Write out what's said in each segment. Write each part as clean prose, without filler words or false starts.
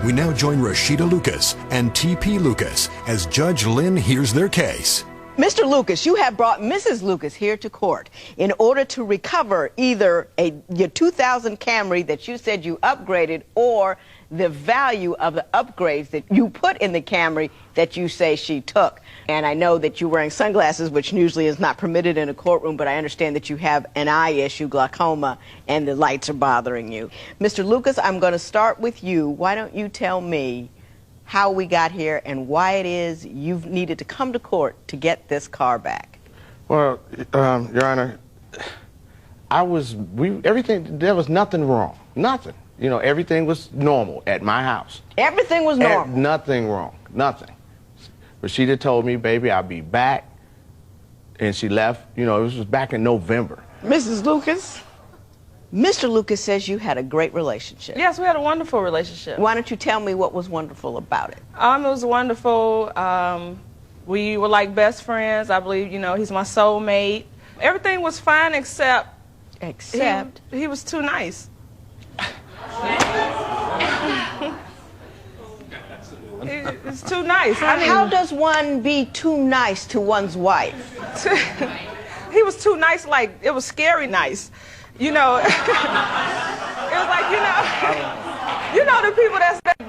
We now join Rashida Lucas and T.P. Lucas as Judge Lynn hears their case. Mr. Lucas, you have brought Mrs. Lucas here to court in order to recover either your 2000 Camry that you said you upgraded or the value of the upgrades that you put in the Camry that you say she took. And I know that you're wearing sunglasses, which usually is not permitted in a courtroom, but I understand that you have an eye issue, glaucoma, and the lights are bothering you. Mr. Lucas, I'm going to start with you. Why don't you tell me how we got here and why it is you've needed to come to court to get this car back? Well, Your Honor, everything, there was nothing wrong, nothing. You know, everything was normal at my house. Everything was normal? Nothing wrong, nothing. Rashida told me, baby, I'll be back, and she left. You know, this was back in November. Mrs. Lucas, Mr. Lucas says you had a great relationship. Yes, we had a wonderful relationship. Why don't you tell me what was wonderful about it? It was wonderful. We were like best friends. I believe, you know, he's my soulmate. Everything was fine except... Except? He was too nice. It's too nice. I mean, how does one be too nice to one's wife? He was too nice, like, it was scary nice. You know, it was like, you know the people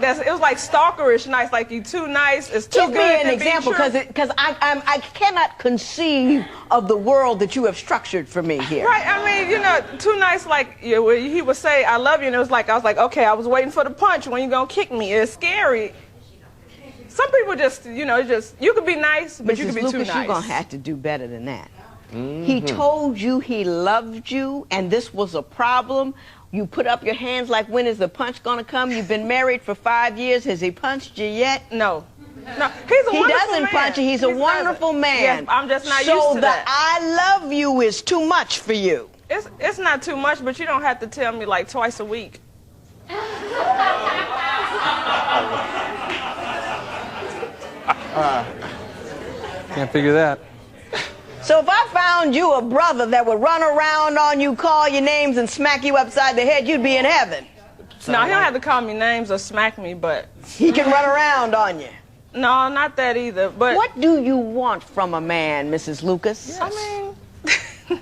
it was like stalkerish nice, like you too nice, it's too good to be true. Give me an example, because I cannot conceive of the world that you have structured for me here. Right, I mean, you know, too nice, like, he would say, I love you, and it was like, I was like, okay, I was waiting for the punch, when you gonna kick me? It's scary. Some people just, you know, you could be nice, but you could be Lucas, too nice. You're gonna have to do better than that. He told you he loved you, and this was a problem. You put up your hands like, when is the punch gonna come? You've been married for 5 years. Has he punched you yet? No. No, he's a wonderful man. He doesn't punch you. He's a wonderful man. Yes, I'm just not used So to the that. I love you is too much for you. It's not too much, but you don't have to tell me like twice a week. Can't figure that. So if I found you a brother that would run around on you, call your names, and smack you upside the head, you'd be in heaven. No, he don't have to call me names or smack me, but... He can run around on you. No, not that either, but... What do you want from a man, Mrs. Lucas? Yes. I mean...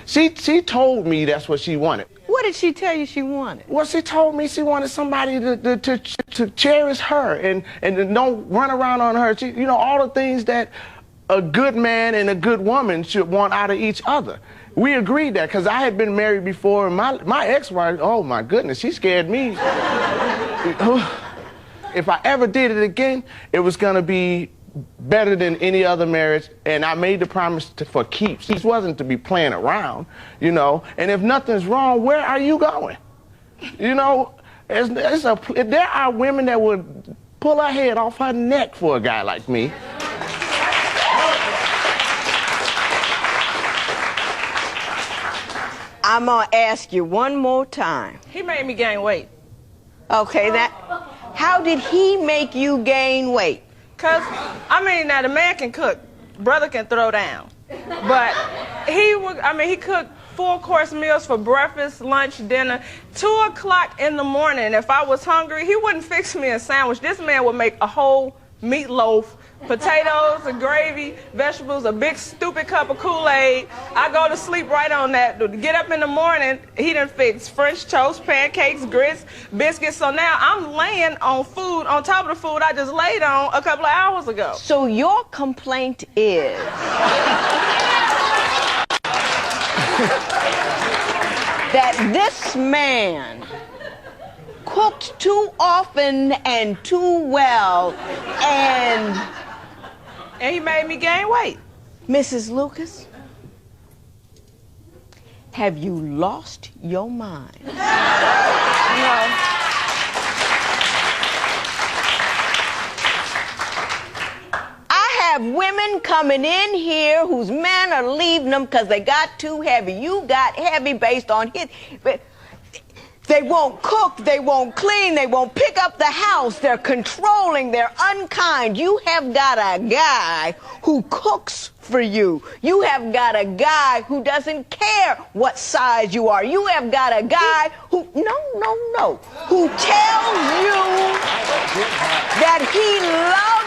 She told me that's what she wanted. What did she tell you she wanted? Well, she told me she wanted somebody to cherish her and don't run around on her. You know, all the things that a good man and a good woman should want out of each other. We agreed that, because I had been married before, and my ex-wife, oh my goodness, she scared me. If I ever did it again, it was gonna be better than any other marriage, and I made the promise for keeps. It wasn't to be playing around, you know, and if nothing's wrong, where are you going? You know, there are women that would pull her head off her neck for a guy like me. I'm gonna ask you one more time. He made me gain weight. Okay, how did he make you gain weight? Because, I mean, now the man can cook, brother can throw down. But he cooked full-course meals for breakfast, lunch, dinner. 2 o'clock in the morning, if I was hungry, he wouldn't fix me a sandwich. This man would make a whole meatloaf, potatoes, a gravy, vegetables, a big stupid cup of Kool-Aid. I go to sleep right on that. Get up in the morning, he done fix French toast, pancakes, grits, biscuits. So now I'm laying on food on top of the food I just laid on a couple of hours ago. So your complaint is that this man cooked too often and too well, and he made me gain weight. Mrs. Lucas, have you lost your mind? No. I have women coming in here whose men are leaving them because they got too heavy. You got heavy based on his... They won't cook, they won't clean, they won't pick up the house, they're controlling, they're unkind. You have got a guy who cooks for you. You have got a guy who doesn't care what size you are. You have got a guy who, who tells you that he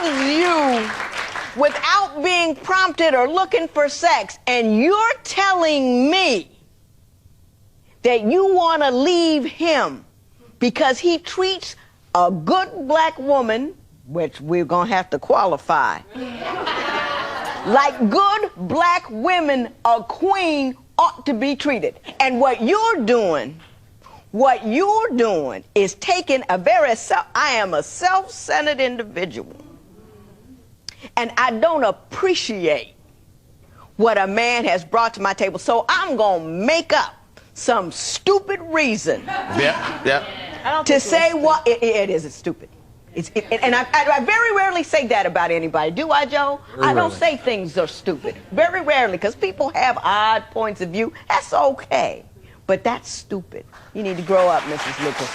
loves you without being prompted or looking for sex, and you're telling me that you want to leave him because he treats a good black woman, which we're going to have to qualify, like good black women, a queen ought to be treated. And what you're doing is taking I am a self-centered individual. And I don't appreciate what a man has brought to my table. So I'm going to make up some stupid reason to say what it is stupid. And I very rarely say that about anybody. Do I, Joe? I don't say things are stupid. Very rarely, because people have odd points of view. That's okay. But that's stupid. You need to grow up, Mrs. Lucas.